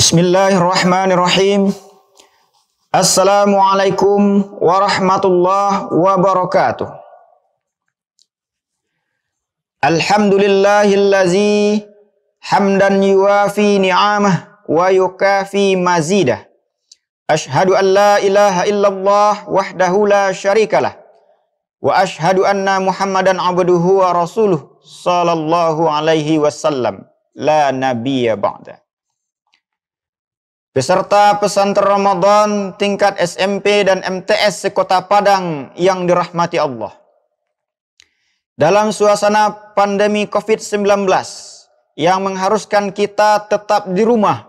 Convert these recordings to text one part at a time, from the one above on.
Bismillahirrahmanirrahim. Assalamualaikum warahmatullahi wabarakatuh. Alhamdulillahillazi hamdan yuwafi ni'amah wa yukafi mazidah. Ashhadu an la ilaha illallah wahdahu la syarikalah. Wa ashhadu anna Muhammadan abduhu wa rasuluh sallallahu alaihi wasallam. La nabiyya ba'da. Peserta pesantren Ramadan tingkat SMP dan MTS sekota Padang yang dirahmati Allah. Dalam suasana pandemi COVID-19 yang mengharuskan kita tetap di rumah,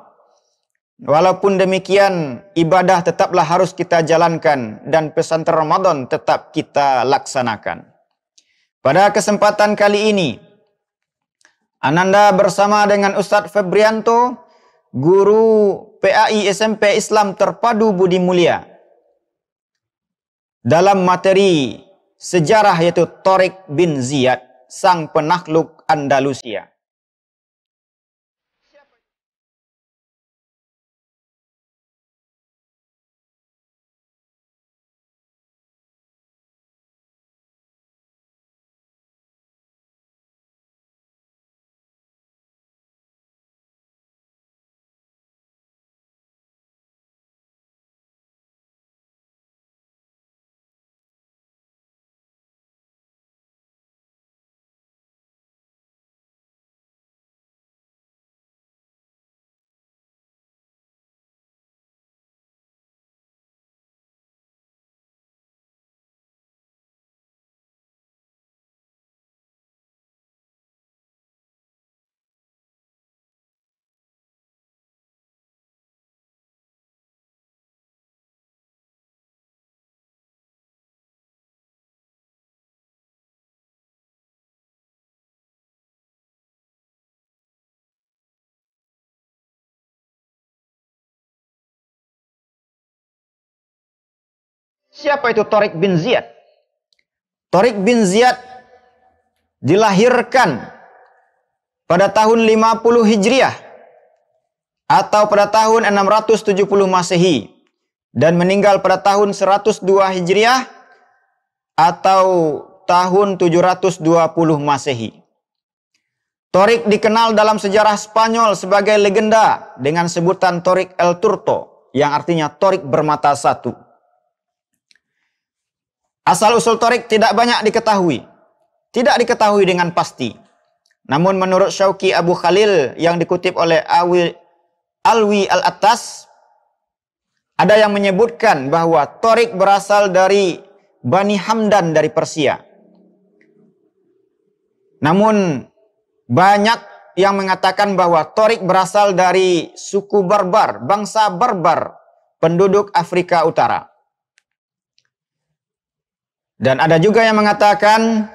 walaupun demikian ibadah tetaplah harus kita jalankan dan pesantren Ramadan tetap kita laksanakan. Pada kesempatan kali ini, Ananda bersama dengan Ustadz Febrianto, guru PAI SMP Islam Terpadu Budi Mulia, dalam materi sejarah yaitu Thareq bin Ziyad, sang penakluk Andalusia. Siapa itu Thareq bin Ziyad? Thareq bin Ziyad dilahirkan pada tahun 50 Hijriah atau pada tahun 670 Masehi dan meninggal pada tahun 102 Hijriah atau tahun 720 Masehi. Thareq dikenal dalam sejarah Spanyol sebagai legenda dengan sebutan Thareq el Turto, yang artinya Thareq bermata satu. Asal-usul Thareq tidak banyak diketahui. Tidak diketahui dengan pasti. Namun menurut Syauqi Abu Khalil yang dikutip oleh Alwi Al-Attas, ada yang menyebutkan bahwa Thareq berasal dari Bani Hamdan dari Persia. Namun banyak yang mengatakan bahwa Thareq berasal dari suku Barbar, bangsa Barbar, penduduk Afrika Utara. Dan ada juga yang mengatakan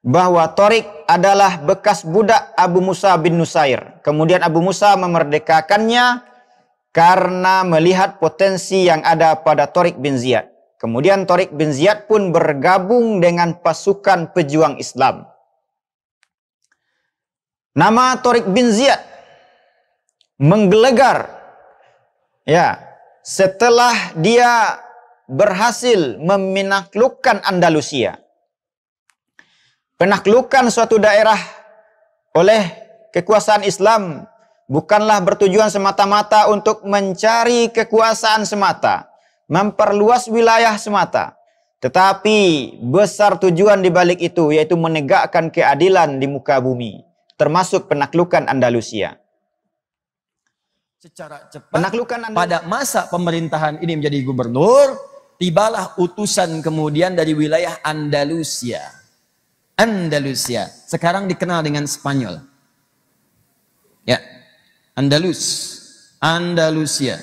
bahwa Thareq adalah bekas budak Abu Musa bin Nusair. Kemudian Abu Musa memerdekakannya karena melihat potensi yang ada pada Thareq bin Ziyad. Kemudian Thareq bin Ziyad pun bergabung dengan pasukan pejuang Islam. Nama Thareq bin Ziyad menggelegar setelah dia berhasil menaklukkan Andalusia. Penaklukan suatu daerah oleh kekuasaan Islam bukanlah bertujuan semata-mata untuk mencari kekuasaan semata, memperluas wilayah semata, tetapi besar tujuan di balik itu, yaitu menegakkan keadilan di muka bumi, termasuk penaklukan Andalusia. Secara cepat pada masa pemerintahan ini menjadi gubernur, tibalah utusan kemudian dari wilayah Andalusia. Andalusia sekarang dikenal dengan Spanyol. Ya, Andalusia.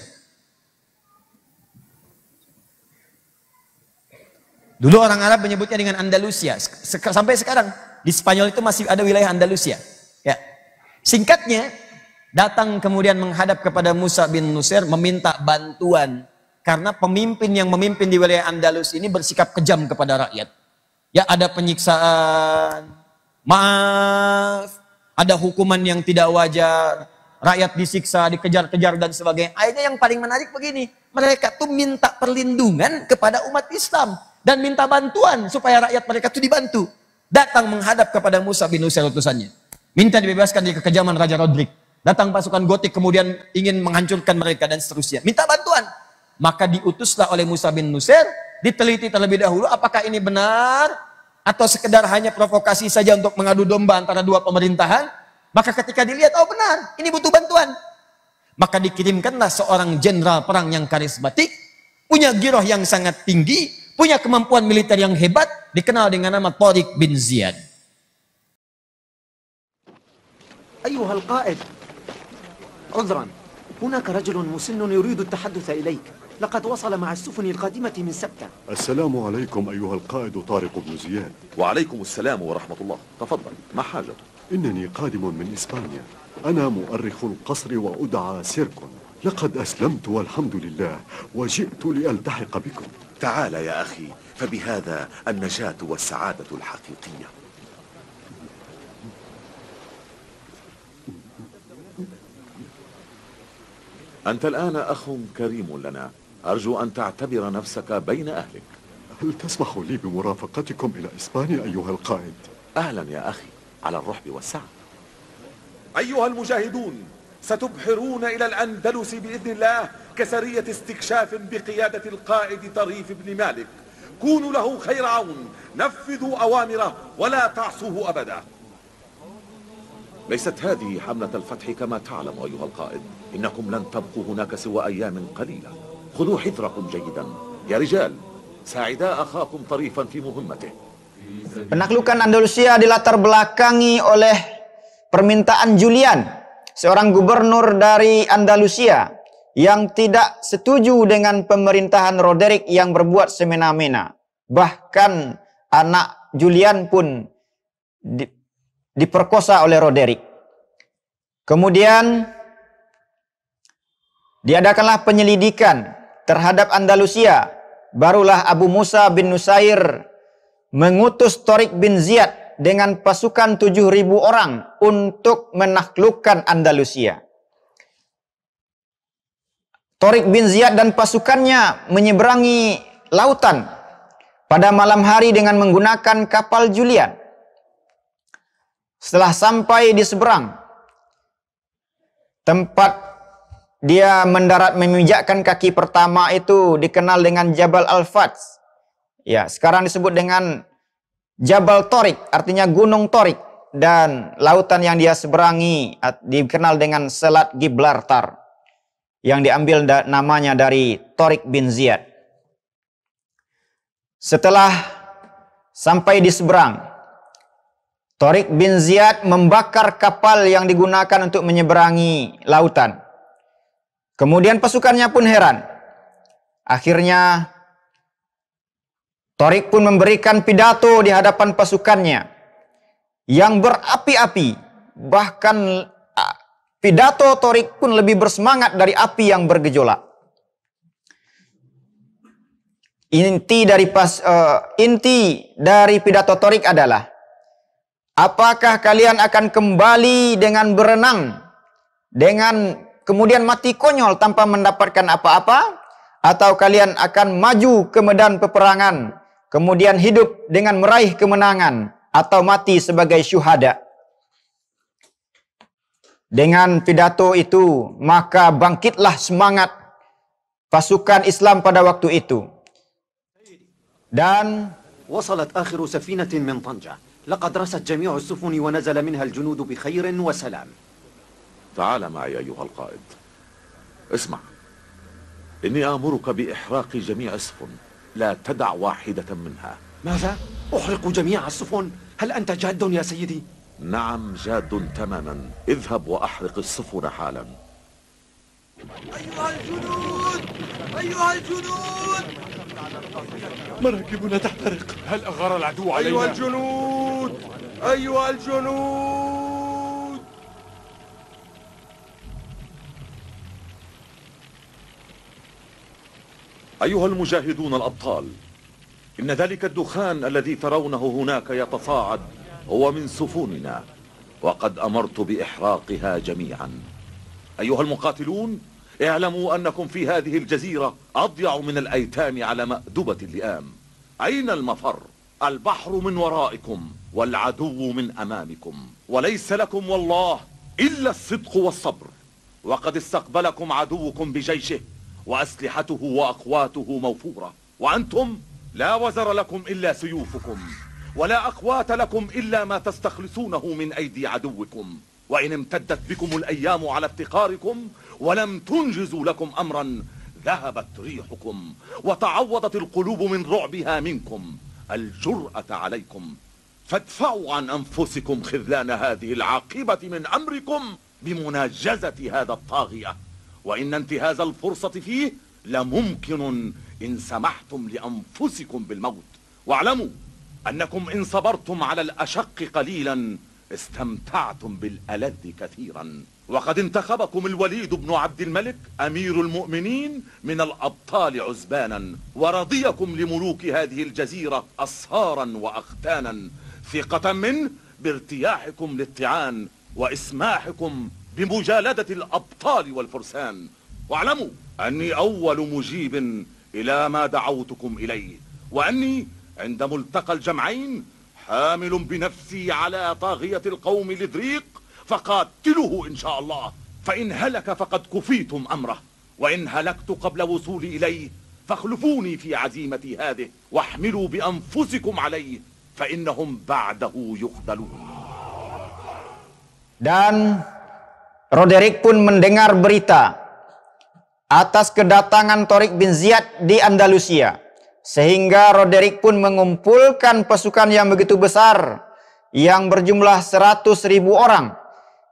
Dulu orang Arab menyebutnya dengan Andalusia. Sampai sekarang di Spanyol itu masih ada wilayah Andalusia. Ya. Singkatnya, datang kemudian menghadap kepada Musa bin Nusair meminta bantuan. Karena pemimpin yang memimpin di wilayah Andalus ini bersikap kejam kepada rakyat. Ya, ada penyiksaan, maaf, ada hukuman yang tidak wajar, rakyat disiksa, dikejar-kejar dan sebagainya. Akhirnya yang paling menarik begini, mereka tuh minta perlindungan kepada umat Islam dan minta bantuan supaya rakyat mereka tuh dibantu. Datang menghadap kepada Musa bin Nusair utusannya, minta dibebaskan dari kekejaman Raja Rodrik. Datang pasukan Gotik kemudian ingin menghancurkan mereka dan seterusnya. Minta bantuan. Maka diutuslah oleh Musa bin Nusair, diteliti terlebih dahulu apakah ini benar atau sekedar hanya provokasi saja untuk mengadu domba antara dua pemerintahan. Maka ketika dilihat, oh benar, ini butuh bantuan. Maka dikirimkanlah seorang jenderal perang yang karismatik, punya giroh yang sangat tinggi, punya kemampuan militer yang hebat, dikenal dengan nama Tariq bin Ziyad. أيها القائد عذرا هناك رجل مسن يريد التحدث إليك لقد وصل مع السفن القادمة من سبتة. السلام عليكم أيها القائد طارق بن زياد. وعليكم السلام ورحمة الله. تفضل، ما حاجته؟ إنني قادم من إسبانيا. أنا مؤرخ القصر وأدعى سيركون. لقد أسلمت والحمد لله وجئت لألتحق بكم. تعال يا أخي، فبهذا النجاة والسعادة الحقيقية. أنت الآن أخ كريم لنا، أرجو أن تعتبر نفسك بين أهلك. هل تسمح لي بمرافقتكم إلى إسبانيا أيها القائد؟ أهلا يا أخي، على الرحب والسعة. أيها المجاهدون، ستبحرون إلى الأندلس بإذن الله كسرية استكشاف بقيادة القائد طريف بن مالك. كونوا له خير عون، نفذوا أوامره ولا تعصوه أبدا. ليست هذه حملة الفتح كما تعلم أيها القائد، إنكم لن تبقوا هناك سوى أيام قليلة. خذوا حذركم جيدا يا رجال، ساعدا أخاكم طريفا في مهمته. Penaklukan Andalusia dilatar belakangi oleh permintaan Julian, seorang gubernur dari Andalusia yang tidak setuju dengan pemerintahan Roderick yang berbuat semena-mena. Bahkan anak Julian pun diperkosa oleh Roderick. Kemudian diadakanlah penyelidikan terhadap Andalusia. Barulah Abu Musa bin Nusair mengutus Tariq bin Ziyad dengan pasukan 7.000 orang untuk menaklukkan Andalusia. Tariq bin Ziyad dan pasukannya menyeberangi lautan pada malam hari dengan menggunakan kapal Julian. Setelah sampai di seberang, tempat dia mendarat memijakkan kaki pertama itu dikenal dengan Jabal Al-Fats. Ya, sekarang disebut dengan Jabal Tariq, artinya Gunung Tariq. Dan lautan yang dia seberangi dikenal dengan Selat Gibraltar, yang diambil namanya dari Tariq bin Ziyad. Setelah sampai di seberang, Tariq bin Ziyad membakar kapal yang digunakan untuk menyeberangi lautan. Kemudian pasukannya pun heran. Akhirnya Tariq pun memberikan pidato di hadapan pasukannya yang berapi-api. Bahkan pidato Tariq pun lebih bersemangat dari api yang bergejolak. Inti dari pidato Tariq adalah, apakah kalian akan kembali dengan berenang, dengan kemudian mati konyol tanpa mendapatkan apa-apa, atau kalian akan maju ke medan peperangan, kemudian hidup dengan meraih kemenangan, atau mati sebagai syuhada? Dengan pidato itu, maka bangkitlah semangat pasukan Islam pada waktu itu. Dan وصلت آخر سفينة من طنجة. لقد رست جميع السفن ونزل منها الجنود بخير وسلام. تعال معي أيها القائد. اسمع، إني آمرك بإحراق جميع السفن، لا تدع واحدة منها. ماذا؟ أحرق جميع السفن؟ هل أنت جاد يا سيدي؟ نعم جاد تماما. اذهب وأحرق السفن حالا. أيها الجنود! أيها الجنود! مراكبنا تحترق. هل أغار العدو علينا؟ أيها الجنود! أيها الجنود! أيها المجاهدون الأبطال، إن ذلك الدخان الذي ترونه هناك يتصاعد هو من سفننا، وقد أمرت بإحراقها جميعا. أيها المقاتلون، اعلموا أنكم في هذه الجزيرة أضيع من الأيتام على مأدبة اللئام. أين المفر؟ البحر من ورائكم والعدو من أمامكم، وليس لكم والله إلا الصدق والصبر. وقد استقبلكم عدوكم بجيشه وأسلحته وأقواته موفورة، وأنتم لا وزر لكم إلا سيوفكم، ولا أقوات لكم إلا ما تستخلصونه من أيدي عدوكم. وإن امتدت بكم الأيام على افتقاركم ولم تنجزوا لكم أمرا، ذهبت ريحكم وتعوضت القلوب من رعبها منكم الجرأة عليكم. فادفعوا عن أنفسكم خذلان هذه العاقبة من أمركم بمناجزة هذا الطاغية، وإن انتهاز الفرصة فيه لممكن إن سمحتم لأنفسكم بالموت. واعلموا أنكم إن صبرتم على الأشق قليلا استمتعتم بالألذ كثيرا. وقد انتخبكم الوليد بن عبد الملك أمير المؤمنين من الأبطال عزبانا، ورضيكم لملوك هذه الجزيرة أصهارا وأختانا، ثقة منه بارتياحكم للطعان وإسماحكم بمجالدة الأبطال والفرسان. واعلموا أني أول مجيب إلى ما دعوتكم إليه، وأني عند ملتقى الجمعين حامل بنفسي على طاغية القوم لذريق، فقاتلوه إن شاء الله، فإن هلك فقد كفيتم أمره، وإن هلكت قبل وصولي إليه فاخلفوني في عزيمتي هذه واحملوا بأنفسكم عليه، فإنهم بعده يخذلون. Dan Roderick pun mendengar berita atas kedatangan Tariq bin Ziyad di Andalusia, sehingga Roderick pun mengumpulkan pasukan yang begitu besar yang berjumlah 100.000 orang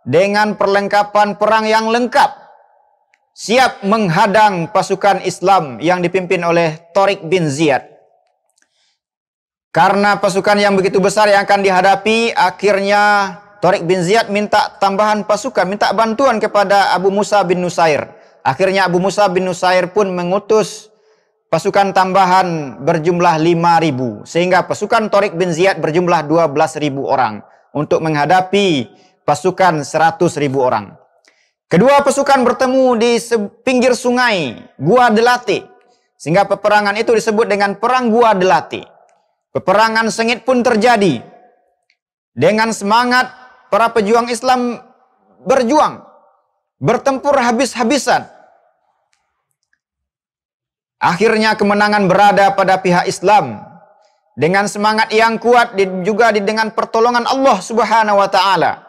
dengan perlengkapan perang yang lengkap, siap menghadang pasukan Islam yang dipimpin oleh Tariq bin Ziyad. Karena pasukan yang begitu besar yang akan dihadapi, akhirnya Tariq bin Ziyad minta tambahan pasukan, minta bantuan kepada Abu Musa bin Nusair. Akhirnya Abu Musa bin Nusair pun mengutus pasukan tambahan berjumlah 5.000, sehingga pasukan Tariq bin Ziyad berjumlah 12.000 orang untuk menghadapi pasukan 100.000 orang. Kedua pasukan bertemu di pinggir sungai Gua Delate, sehingga peperangan itu disebut dengan Perang Gua Delate. Peperangan sengit pun terjadi. Dengan semangat para pejuang Islam berjuang, bertempur habis-habisan. Akhirnya kemenangan berada pada pihak Islam. Dengan semangat yang kuat juga dengan pertolongan Allah Subhanahu wa taala.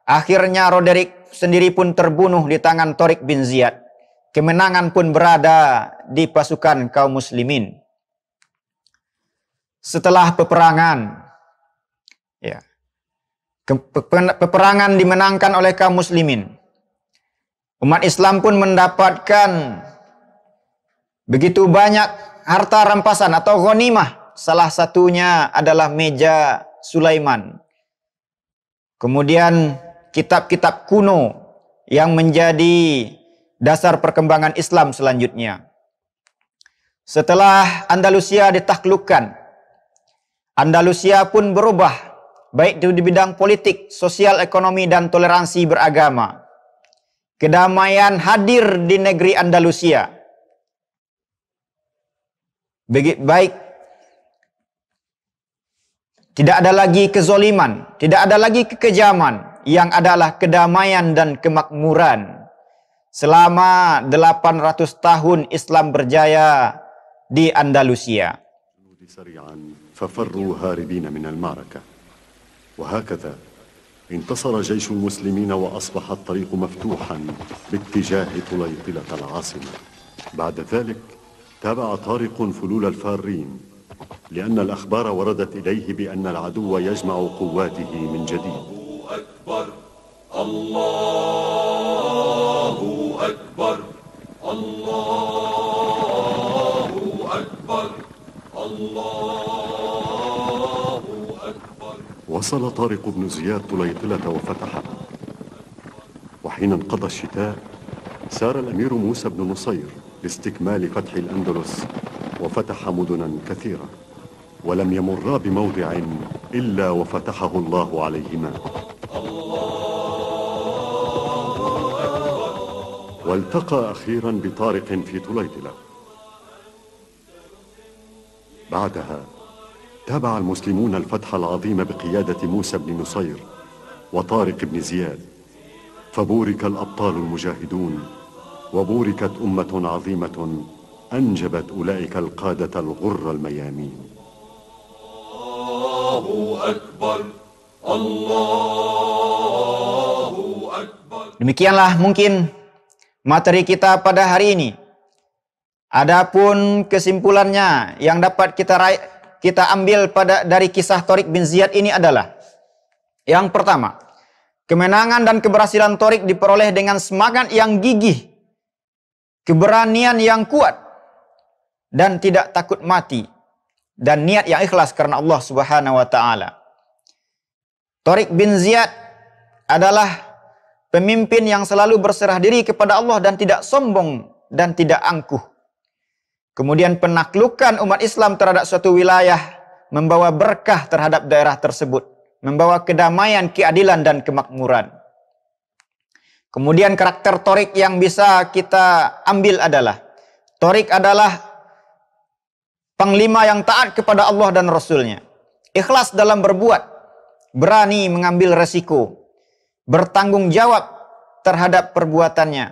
Akhirnya Roderick sendiri pun terbunuh di tangan Tariq bin Ziyad. Kemenangan pun berada di pasukan kaum muslimin. Setelah peperangan, ya, peperangan dimenangkan oleh kaum muslimin. Umat Islam pun mendapatkan begitu banyak harta rampasan atau ghanimah. Salah satunya adalah meja Sulaiman. Kemudian kitab-kitab kuno yang menjadi dasar perkembangan Islam selanjutnya. Setelah Andalusia ditaklukkan, Andalusia pun berubah, baik di bidang politik, sosial, ekonomi, dan toleransi beragama. Kedamaian hadir di negeri Andalusia. Baik, tidak ada lagi kezoliman, tidak ada lagi kekejaman, yang adalah kedamaian dan kemakmuran. Selama 800 tahun Islam berjaya di Andalusia. ففروا هاربين من المعركة، وهكذا انتصر جيش المسلمين وأصبح الطريق مفتوحا باتجاه طليطلة العاصمة. بعد ذلك تابع طارق فلول الفارين، لأن الأخبار وردت إليه بأن العدو يجمع قواته من جديد. أكبر الله أكبر الله أكبر الله أكبر. وصل طارق بن زياد طليطلة وفتحها، وحين انقضى الشتاء سار الأمير موسى بن نصير لاستكمال فتح الأندلس، وفتح مدنا كثيرة، ولم يمرا بموضع إلا وفتحه الله عليهما. الله أكبر والتقى أخيرا بطارق في طليطلة. بعدها تابع المسلمون الفتح العظيم بقيادة موسى بن نصير وطارق بن زياد، فبورك الأبطال المجاهدون وبوركت أمة عظيمة أنجبت أولئك القادة الغر الميامين. الله أكبر الله أكبر. Demikianlah mungkin materi kita pada hari ini. Adapun kesimpulannya yang dapat kita ambil dari kisah Thariq bin Ziyad ini adalah, yang pertama, kemenangan dan keberhasilan Thariq diperoleh dengan semangat yang gigih, keberanian yang kuat, dan tidak takut mati, dan niat yang ikhlas karena Allah Subhanahu wa taala. Thariq bin Ziyad adalah pemimpin yang selalu berserah diri kepada Allah dan tidak sombong dan tidak angkuh. Kemudian penaklukan umat Islam terhadap suatu wilayah membawa berkah terhadap daerah tersebut, membawa kedamaian, keadilan, dan kemakmuran. Kemudian karakter Thariq yang bisa kita ambil adalah, Thariq adalah panglima yang taat kepada Allah dan Rasulnya, ikhlas dalam berbuat, berani mengambil resiko, bertanggung jawab terhadap perbuatannya,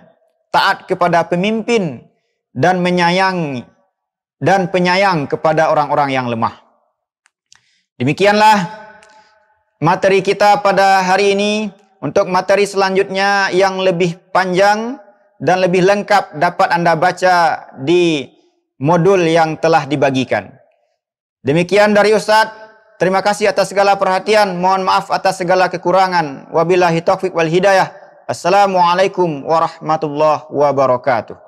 taat kepada pemimpin, dan penyayang kepada orang-orang yang lemah. Demikianlah materi kita pada hari ini. Untuk materi selanjutnya yang lebih panjang dan lebih lengkap dapat Anda baca di modul yang telah dibagikan. Demikian dari Ustadz. Terima kasih atas segala perhatian. Mohon maaf atas segala kekurangan. Wabillahi taufiq wal hidayah. Assalamualaikum warahmatullahi wabarakatuh.